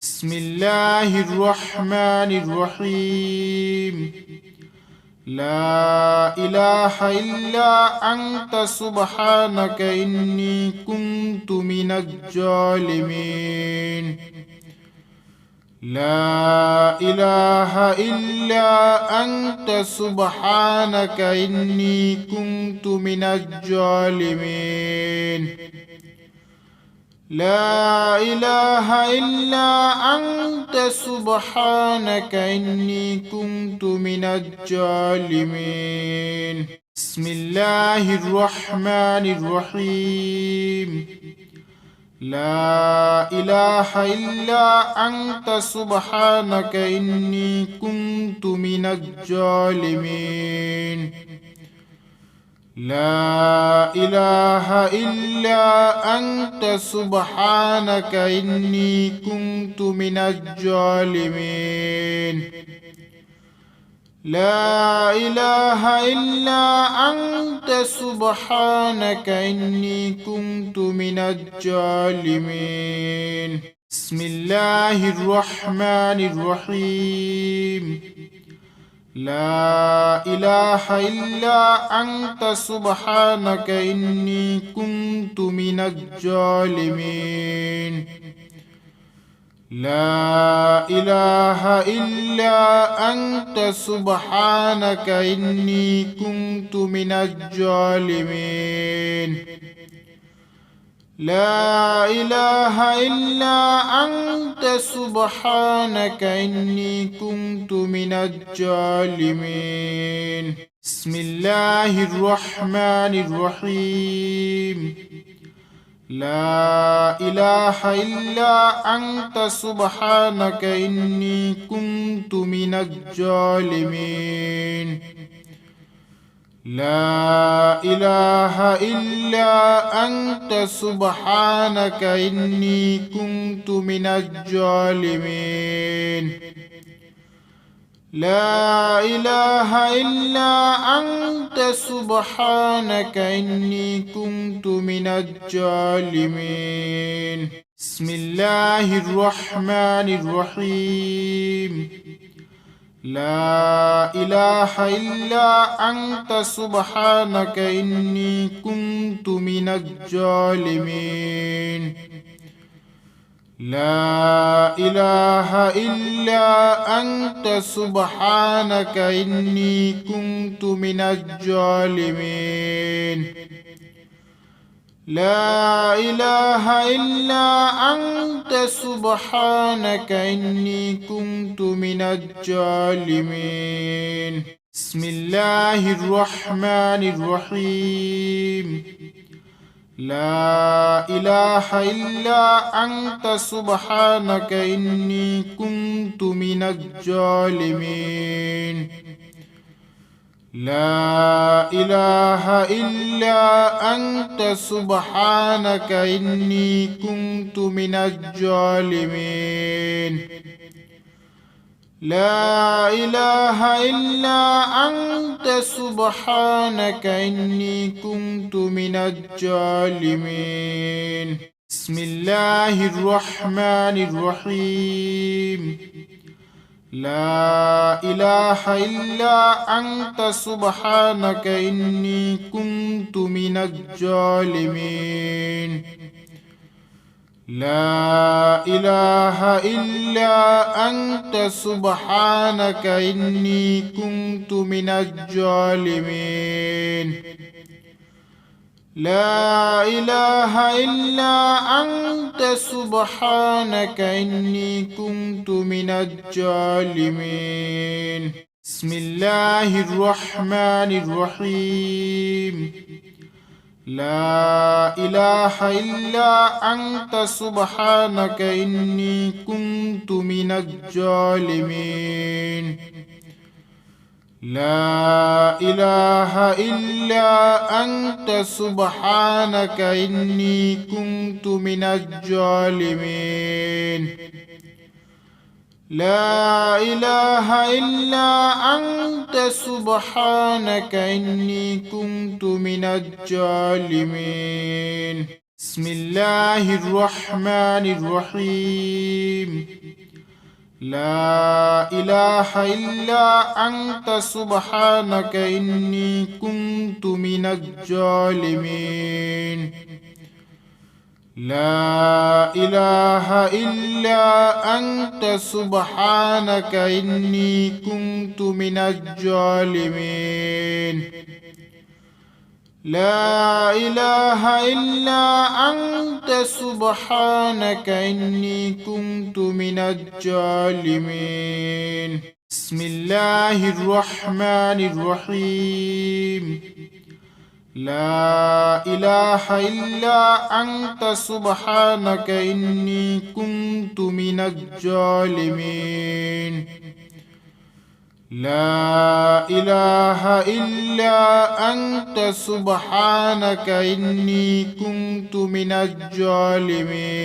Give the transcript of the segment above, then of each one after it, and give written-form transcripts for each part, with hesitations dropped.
بسم الله الرحمن الرحيم. لا إله إلا أنت سبحانك إني كنت من الظالمين. لا إله إلا أنت سبحانك إني كنت من الظالمين. لا إله إلا أنت سبحانك إني كنت من الظالمين. بسم الله الرحمن الرحيم. لا إله إلا أنت سبحانك إني كنت من الظالمين. لا إله إلا أنت سبحانك إني كنت من الظالمين. لا إله إلا أنت سبحانك إني كنت من الظالمين. بسم الله الرحمن الرحيم. لا إله إلا أنت سبحانك إني كنت من الظالمين. لا إله إلا أنت سبحانك إني كنت من الظالمين. لا إله إلا أنت سبحانك إني كنت من الظالمين. بسم الله الرحمن الرحيم. لا إله إلا أنت سبحانك إني كنت من الظالمين. لا إله إلا أنت سبحانك إني كنت من الظالمين. لا إله إلا أنت سبحانك إني كنت من الظالمين. بسم الله الرحمن الرحيم. لا إله إلا أنت سبحانك إني كنت من الظالمين. لا إله إلا أنت سبحانك إني كنت من الظالمين. لا إله إلا أنت سبحانك إني كنت من الظالمين. بسم الله الرحمن الرحيم. لا إله إلا أنت سبحانك إني كنت من الظالمين. لا إله إلا أنت سبحانك إني كنت من الظالمين. لا إله إلا أنت سبحانك إني كنت من الظالمين. بسم الله الرحمن الرحيم. لا إله إلا أنت سبحانك إني كنت من الظالمين. لا إله إلا أنت سبحانك إني كنت من الظالمين. لا إله إلا أنت سبحانك إني كنت من الظالمين. بسم الله الرحمن الرحيم. لا إله إلا أنت سبحانك إني كنت من الظالمين. لا إله إلا أنت سبحانك إني كنت من الظالمين. لا إله إلا أنت سبحانك إني كنت من الظالمين. بسم الله الرحمن الرحيم. لا إله إلا أنت سبحانك إني كنت من الظالمين لا إله إلا أنت سبحانك إني كنت من الظالمين لا إله إلا أنت سبحانك إني كنت من الظالمين بسم الله الرحمن الرحيم لا إله إلا أنت سبحانك إني كنت من الظالمين لا إله إلا أنت سبحانك إني كنت من الظالمين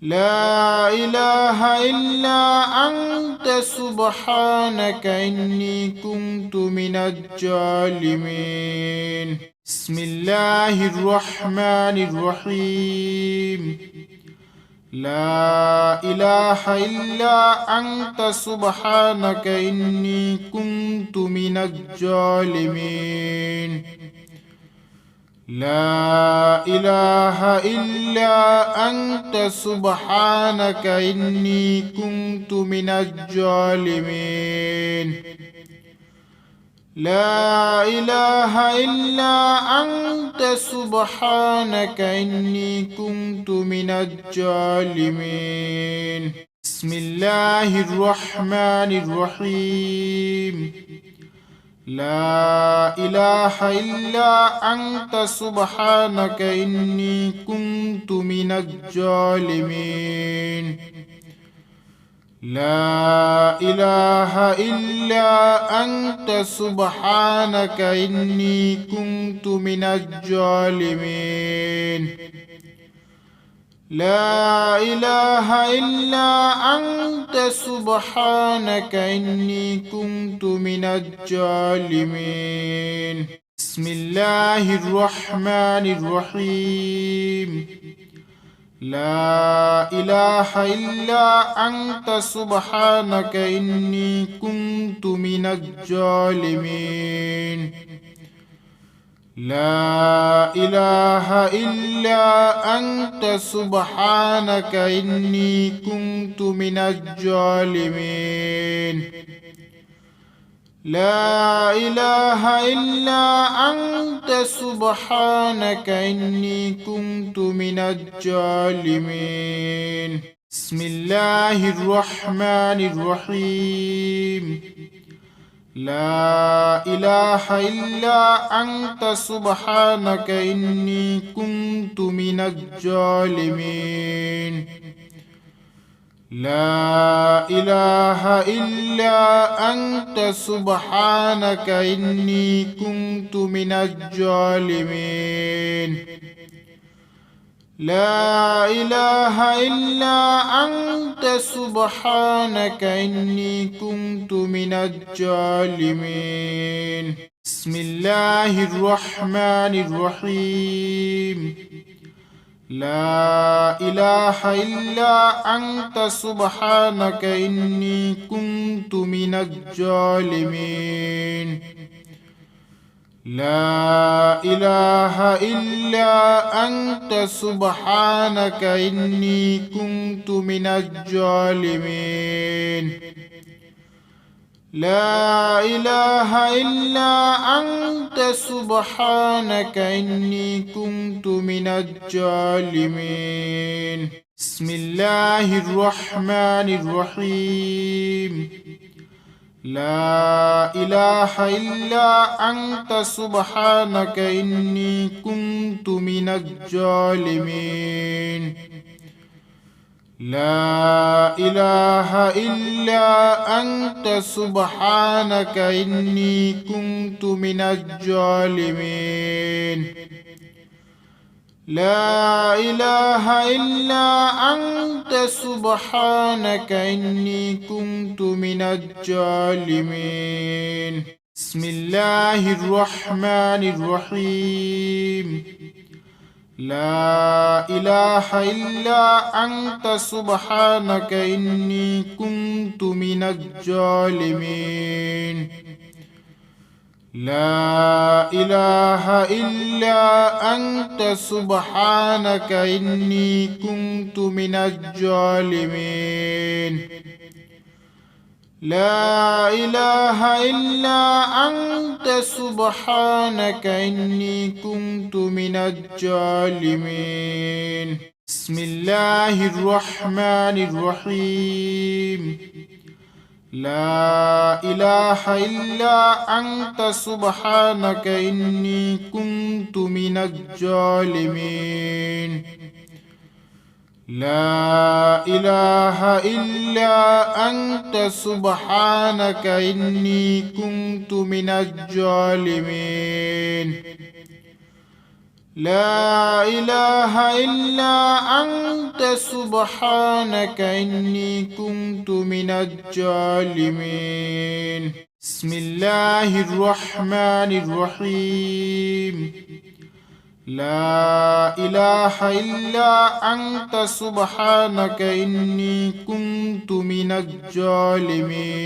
لا إله إلا أنت سبحانك إني كنت من الظالمين بسم الله الرحمن الرحيم لا إله إلا أنت سبحانك إني كنت من الظالمين لا إله إلا أنت سبحانك إني كنت من الظالمين لا إله إلا أنت سبحانك إني كنت من الظالمين بسم الله الرحمن الرحيم لا إله إلا أنت سبحانك إني كنت من الظالمين لا إله إلا أنت سبحانك إني كنت من الظالمين لا إله إلا أنت سبحانك إني كنت من الظالمين بسم الله الرحمن الرحيم لا إله إلا أنت سبحانك إني كنت من الظالمين لا إله إلا أنت سبحانك إني كنت من الظالمين لا إله إلا أنت سبحانك إني كنت من الظالمين بسم الله الرحمن الرحيم لا إله إلا أنت سبحانك إني كنت من الظالمين لا إله إلا أنت سبحانك إني كنت من الظالمين لا إله إلا أنت سبحانك إني كنت من الظالمين بسم الله الرحمن الرحيم لا إله إلا أنت سبحانك إني كنت من الظالمين لا إله إلا أنت سبحانك إني كنت من الظالمين لا إله إلا أنت سبحانك إني كنت من الظالمين بسم الله الرحمن الرحيم لا إله إلا أنت سبحانك إني كنت من الظالمين لا إله إلا أنت سبحانك إني كنت من الظالمين لا إله إلا أنت سبحانك إني كنت من الظالمين بسم الله الرحمن الرحيم لا إله إلا أنت سبحانك إني كنت من الظالمين لا إله إلا أنت سبحانك إني كنت من الظالمين لا إله إلا أنت سبحانك إني كنت من الظالمين بسم الله الرحمن الرحيم لا إله إلا أنت سبحانك إني كنت من الظالمين لا إله إلا أنت سبحانك إني كنت من الظالمين لا إله إلا أنت سبحانك إني كنت من الظالمين بسم الله الرحمن الرحيم لا إله إلا أنت سبحانك إني كنت من الظالمين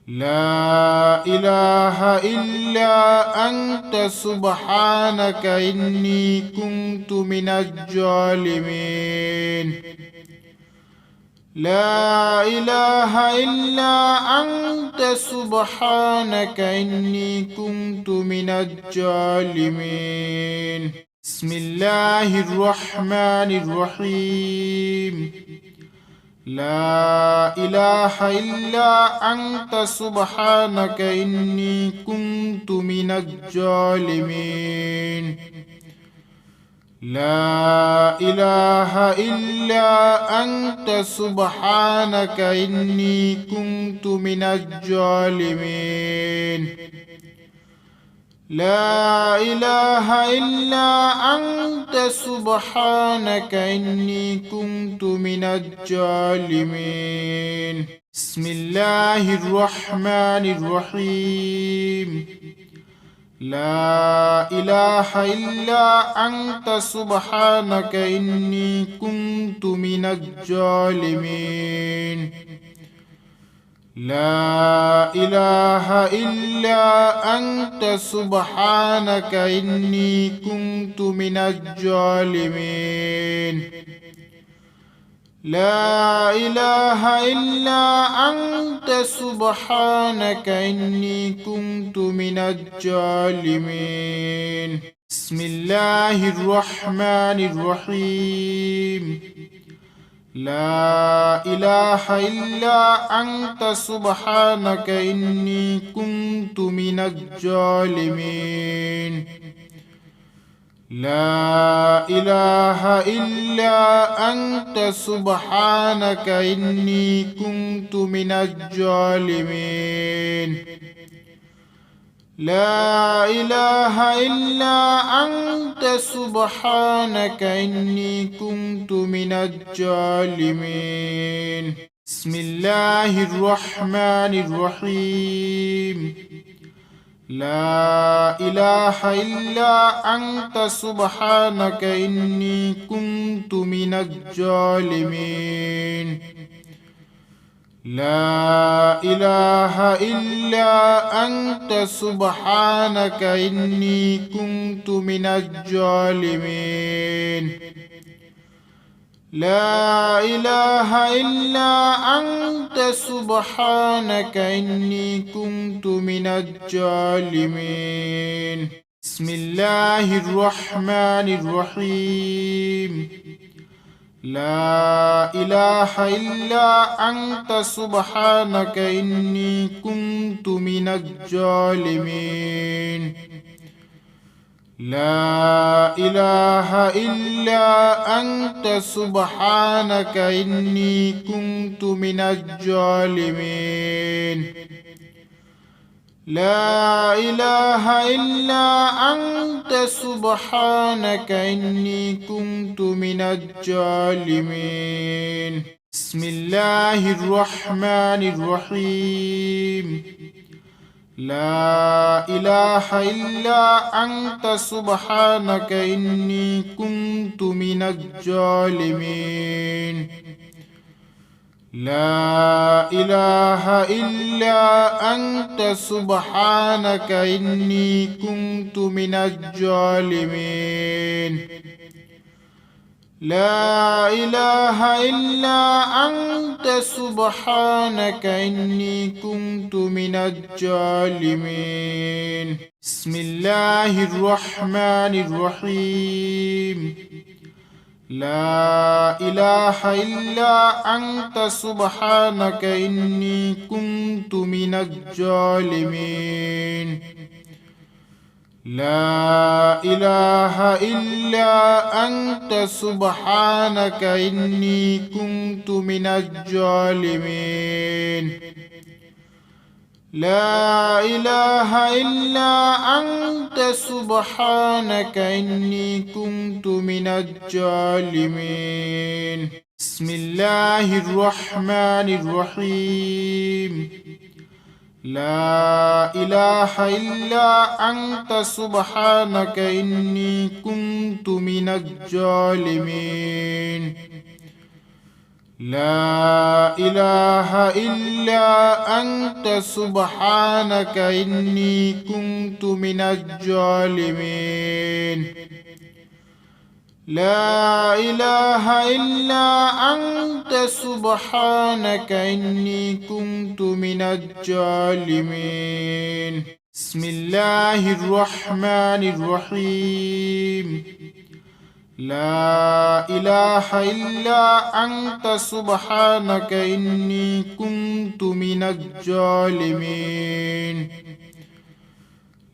لا إله إلا أنت سبحانك إني كنت من الظالمين لا إله إلا أنت سبحانك إني كنت من الظالمين بسم الله الرحمن الرحيم لا إله إلا أنت سبحانك إني كنت من الظالمين لا إله إلا أنت سبحانك إني كنت من الظالمين لا إله إلا أنت سبحانك إني كنت من الظالمين بسم الله الرحمن الرحيم لا إله إلا أنت سبحانك إني كنت من الظالمين لا إله إلا أنت سبحانك إني كنت من الظالمين لا إله إلا أنت سبحانك إني كنت من الظالمين بسم الله الرحمن الرحيم لا إله إلا أنت سبحانك إني كنت من الظالمين لا إله إلا أنت سبحانك إني كنت من الظالمين لا إله إلا أنت سبحانك إني كنت من الظالمين بسم الله الرحمن الرحيم لا إله إلا أنت سبحانك إني كنت من الظالمين لا إله إلا أنت سبحانك إني كنت من الظالمين لا إله إلا أنت سبحانك إني كنت من الظالمين بسم الله الرحمن الرحيم لا إله إلا أنت سبحانك إني كنت من الظالمين لا إله إلا أنت سبحانك إني كنت من الظالمين لا إله إلا أنت سبحانك إني كنت من الظالمين بسم الله الرحمن الرحيم لا إله إلا أنت سبحانك إني كنت من الظالمين لا إله إلا أنت سبحانك إني كنت من الظالمين لا إله إلا أنت سبحانك إني كنت من الظالمين بسم الله الرحمن الرحيم لا إله إلا أنت سبحانك إني كنت من الظالمين لا إله إلا أنت سبحانك إني كنت من الظالمين لا إله إلا أنت سبحانك إني كنت من الظالمين بسم الله الرحمن الرحيم لا إله إلا أنت سبحانك إني كنت من الظالمين لا إله إلا أنت سبحانك إني كنت من الظالمين لا إله إلا أنت سبحانك إني كنت من الظالمين بسم الله الرحمن الرحيم لا إله إلا أنت سبحانك إني كنت من الظالمين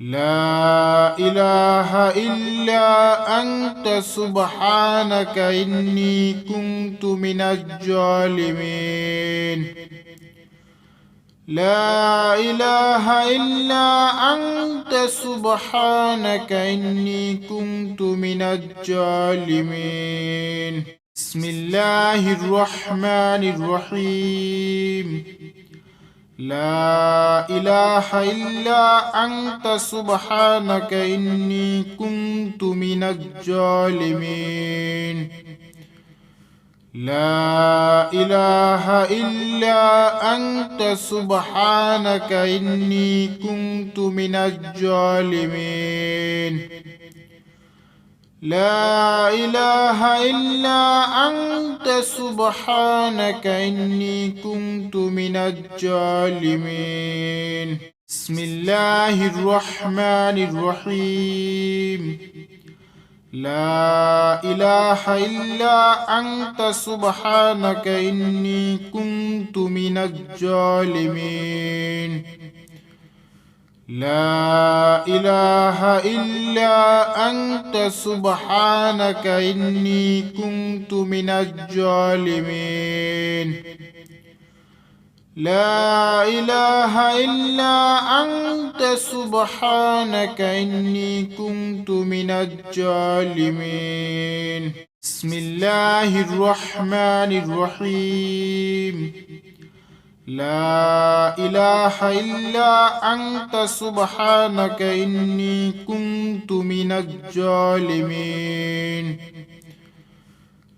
لا إله إلا أنت سبحانك إني كنت من الظالمين لا إله إلا أنت سبحانك إني كنت من الظالمين بسم الله الرحمن الرحيم لا إله إلا أنت سبحانك إني كنت من الظالمين لا إله إلا أنت سبحانك إني كنت من الظالمين لا إله إلا أنت سبحانك إني كنت من الظالمين بسم الله الرحمن الرحيم لا إله إلا أنت سبحانك إني كنت من الظالمين لا إله إلا أنت سبحانك إني كنت من الظالمين لا إله إلا أنت سبحانك إني كنت من الظالمين بسم الله الرحمن الرحيم لا إله إلا أنت سبحانك إني كنت من الظالمين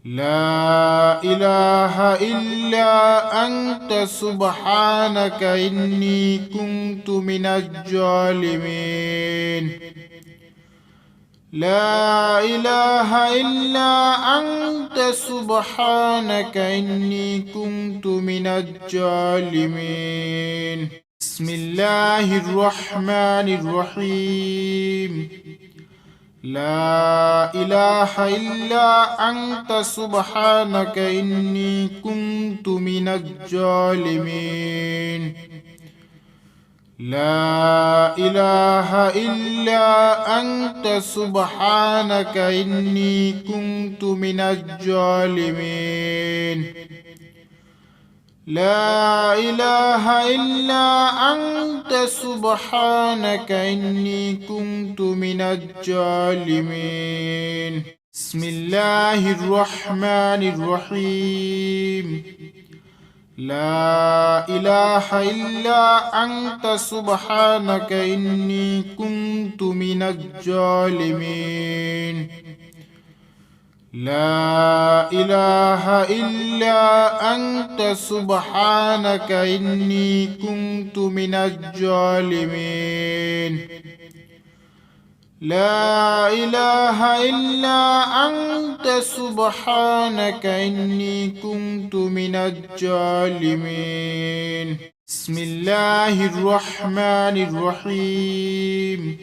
لا إله إلا أنت سبحانك إني كنت من الظالمين لا إله إلا أنت سبحانك إني كنت من الظالمين بسم الله الرحمن الرحيم لا إله إلا أنت سبحانك إني كنت من الظالمين لا إله إلا أنت سبحانك إني كنت من الظالمين لا إله إلا أنت سبحانك إني كنت من الظالمين بسم الله الرحمن الرحيم لا إله إلا أنت سبحانك إني كنت من الظالمين لا إله إلا أنت سبحانك إني كنت من الظالمين لا إله إلا أنت سبحانك إني كنت من الظالمين بسم الله الرحمن الرحيم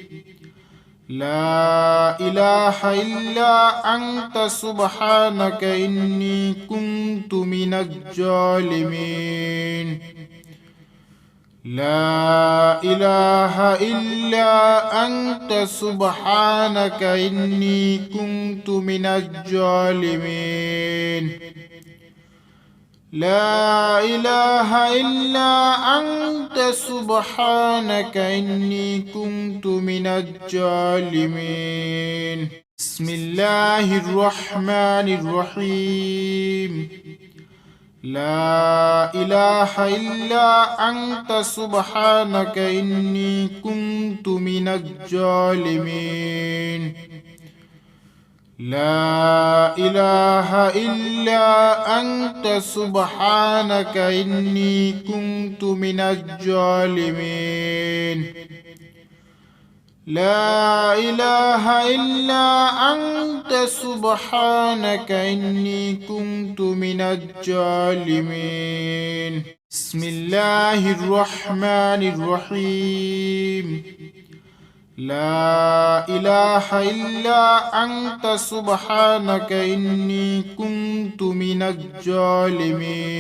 لا إله إلا أنت سبحانك إني كنت من الظالمين لا إله إلا أنت سبحانك إني كنت من الظالمين لا إله إلا أنت سبحانك إني كنت من الظالمين بسم الله الرحمن الرحيم لا إله إلا أنت سبحانك إني كنت من الظالمين لا إله إلا أنت سبحانك إني كنت من الظالمين لا إله إلا أنت سبحانك إني كنت من الظالمين بسم الله الرحمن الرحيم لا إله إلا أنت سبحانك إني كنت من الظالمين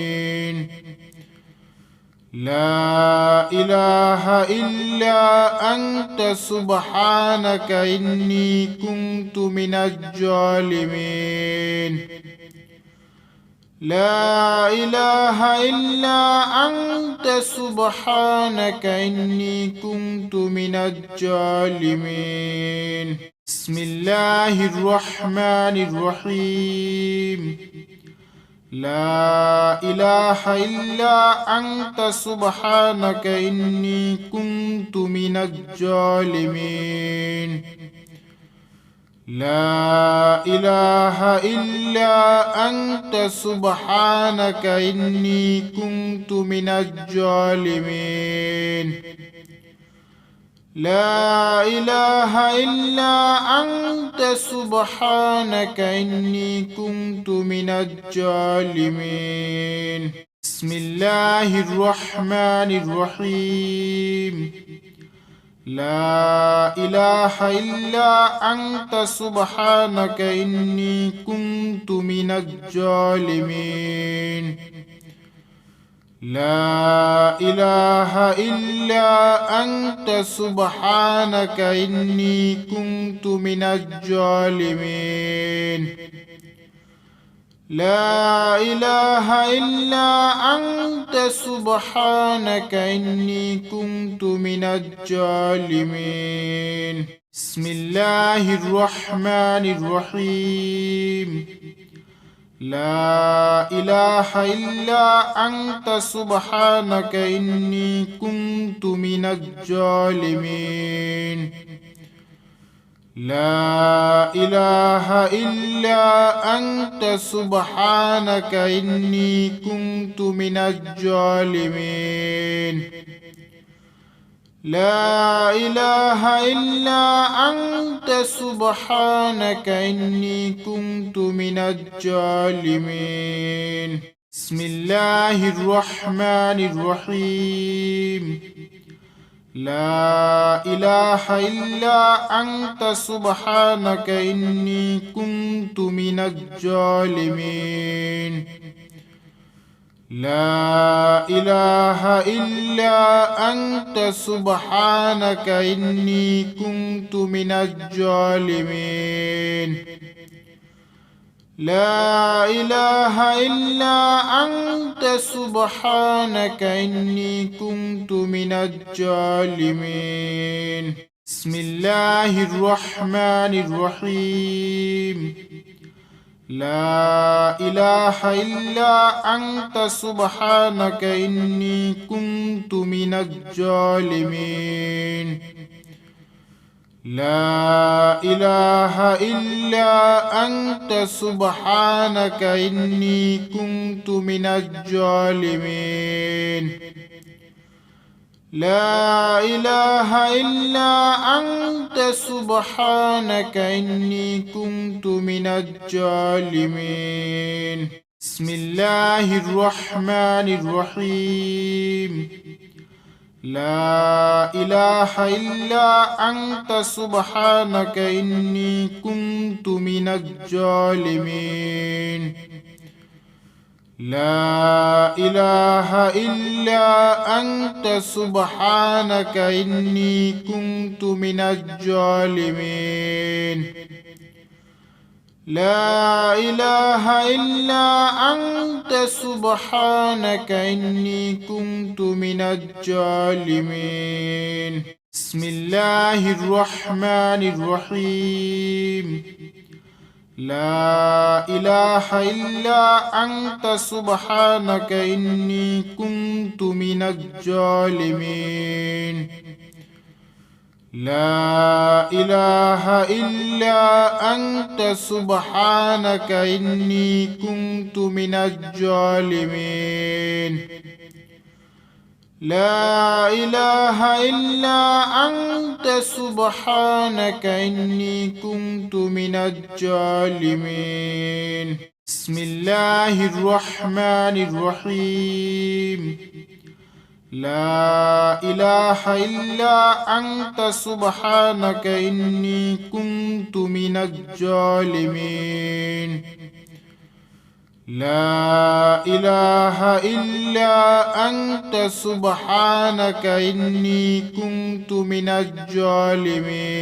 لا إله إلا أنت سبحانك إني كنت من الظالمين لا إله إلا أنت سبحانك إني كنت من الظالمين بسم الله الرحمن الرحيم لا إله إلا أنت سبحانك إني كنت من الظالمين لا إله إلا أنت سبحانك إني كنت من الظالمين لا إله إلا أنت سبحانك إني كنت من الظالمين بسم الله الرحمن الرحيم لا إله إلا أنت سبحانك إني كنت من الظالمين لا إله إلا أنت سبحانك إني كنت من الظالمين لا إله إلا أنت سبحانك إني كنت من الظالمين بسم الله الرحمن الرحيم لا إله إلا أنت سبحانك إني كنت من الظالمين لا إله إلا أنت سبحانك إني كنت من الظالمين لا إله إلا أنت سبحانك إني كنت من الظالمين بسم الله الرحمن الرحيم لا إله إلا أنت سبحانك إني كنت من الظالمين لا إله إلا أنت سبحانك إني كنت من الظالمين لا إله إلا أنت سبحانك إني كنت من الظالمين بسم الله الرحمن الرحيم لا إله إلا أنت سبحانك إني كنت من الظالمين لا إله إلا أنت سبحانك إني كنت من الظالمين لا إله إلا أنت سبحانك إني كنت من الظالمين بسم الله الرحمن الرحيم لا إله إلا أنت سبحانك إني كنت من الظالمين لا إله إلا أنت سبحانك إني كنت من الظالمين لا إله إلا أنت سبحانك إني كنت من الظالمين بسم الله الرحمن الرحيم لا إله إلا أنت سبحانك إني كنت من الظالمين لا إله إلا أنت سبحانك إني كنت من الظالمين لا إله إلا أنت سبحانك إني كنت من الظالمين بسم الله الرحمن الرحيم لا إله إلا أنت سبحانك إني كنت من الظالمين لا إله إلا أنت سبحانك إني كنت من الظالمين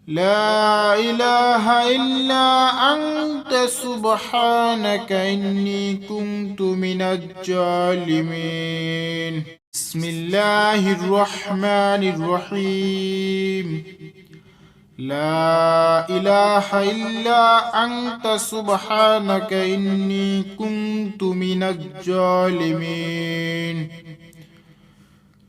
لا إله إلا أنت سبحانك إني كنت من الظالمين بسم الله الرحمن الرحيم لا إله إلا أنت سبحانك إني كنت من الظالمين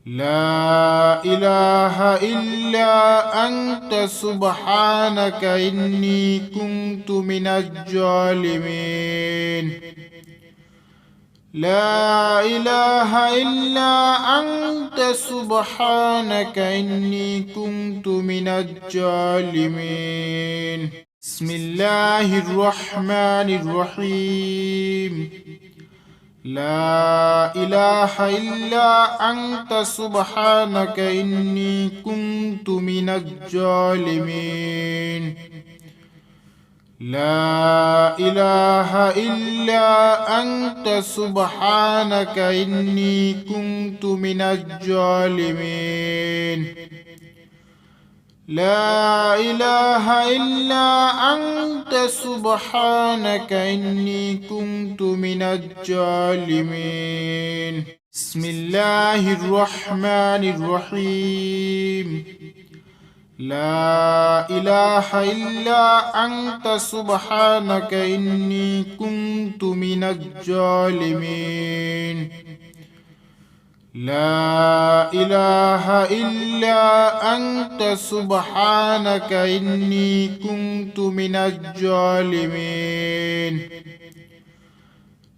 لا إله إلا أنت سبحانك إني كنت من الظالمين لا إله إلا أنت سبحانك إني كنت من الظالمين بسم الله الرحمن الرحيم لا إله إلا أنت سبحانك إني كنت من الظالمين لا إله إلا أنت سبحانك إني كنت من الظالمين لا إله إلا أنت سبحانك إني كنت من الظالمين بسم الله الرحمن الرحيم لا إله إلا أنت سبحانك إني كنت من الظالمين لا إله إلا أنت سبحانك إني كنت من الظالمين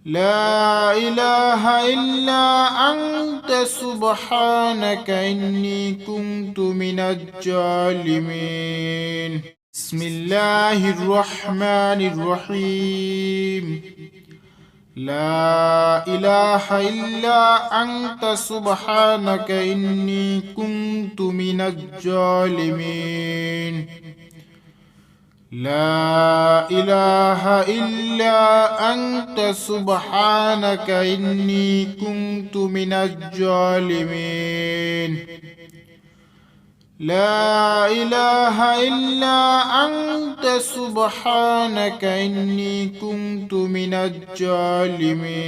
لا إله إلا أنت سبحانك إني كنت من الظالمين بسم الله الرحمن الرحيم لا إله إلا أنت سبحانك إني كنت من الظالمين لا إله إلا أنت سبحانك إني كنت من الظالمين لا إله إلا أنت سبحانك إني كنت من الظالمين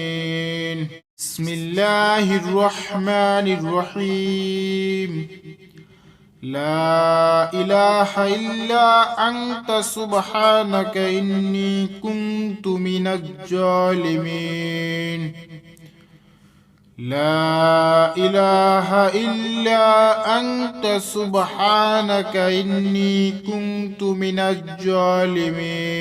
بسم الله الرحمن الرحيم لا إله إلا أنت سبحانك إني كنت من الظالمين لا إله إلا أنت سبحانك إني كنت من الظالمين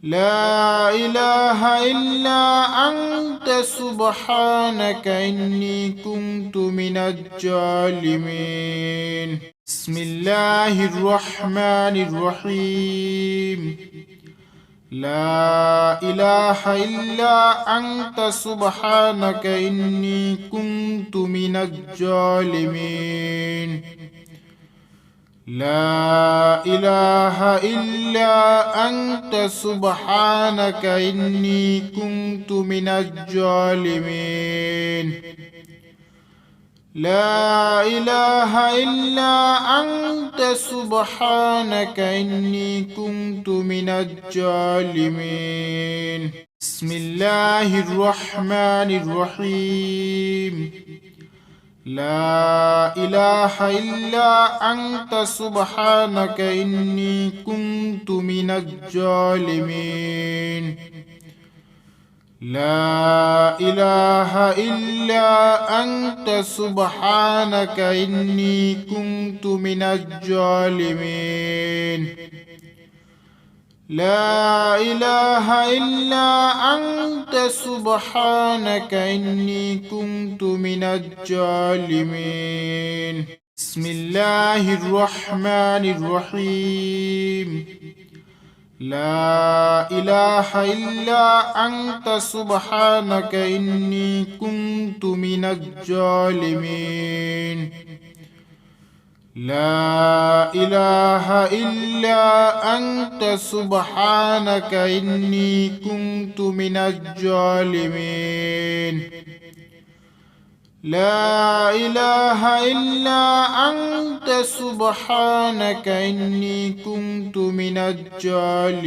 لا إله إلا أنت سبحانك إني كنت من الظالمين بسم الله الرحمن الرحيم لا إله إلا أنت سبحانك إني كنت من الظالمين لا إله إلا أنت سبحانك إني كنت من الظالمين لا إله إلا أنت سبحانك إني كنت من الظالمين بسم الله الرحمن الرحيم لا إله إلا أنت سبحانك إني كنت من الظالمين لا إله إلا أنت سبحانك إني كنت من الظالمين لا إله إلا أنت سبحانك إني كنت من الظالمين بسم الله الرحمن الرحيم لا إله إلا أنت سبحانك إني كنت من الظالمين لا إله إلا أنت سبحانك إني كنت من الظالمين لا إله إلا أنت سبحانك إني كنت من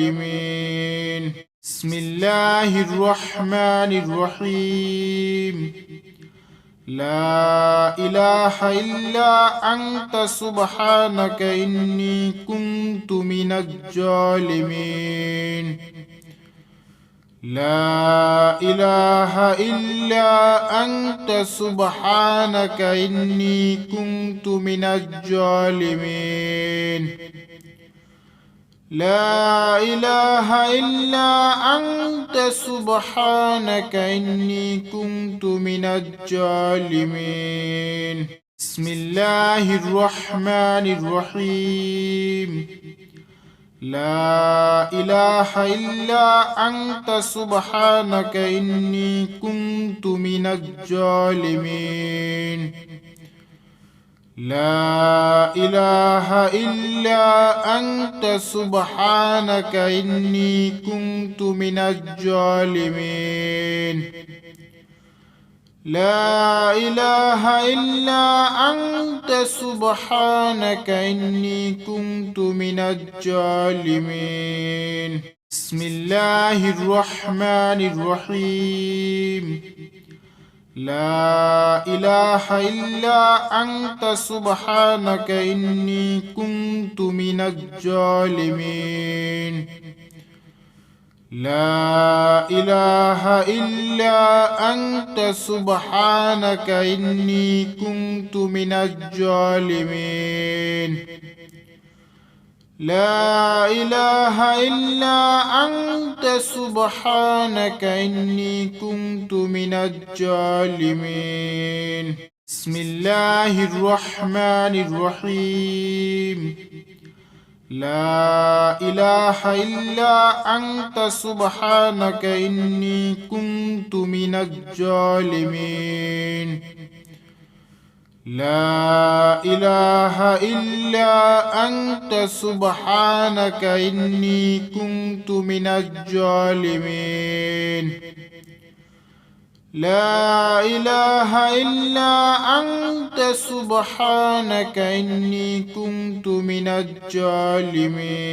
الظالمين بسم الله الرحمن الرحيم لا إله إلا أنت سبحانك إني كنت من الظالمين لا إله إلا أنت سبحانك إني كنت من الظالمين لا إله إلا أنت سبحانك إني كنت من الظالمين بسم الله الرحمن الرحيم لا إله إلا أنت سبحانك إني كنت من الظالمين لا إله إلا أنت سبحانك إني كنت من الظالمين لا إله إلا أنت سبحانك إني كنت من الظالمين بسم الله الرحمن الرحيم لا إله إلا أنت سبحانك إني كنت من الظالمين لا إله إلا أنت سبحانك إني كنت من الظالمين لا إله إلا أنت سبحانك إني كنت من الظالمين بسم الله الرحمن الرحيم لا إله إلا أنت سبحانك إني كنت من الظالمين لا إله إلا أنت سبحانك إني كنت من الظالمين لا إله إلا أنت سبحانك إني كنت من الظالمين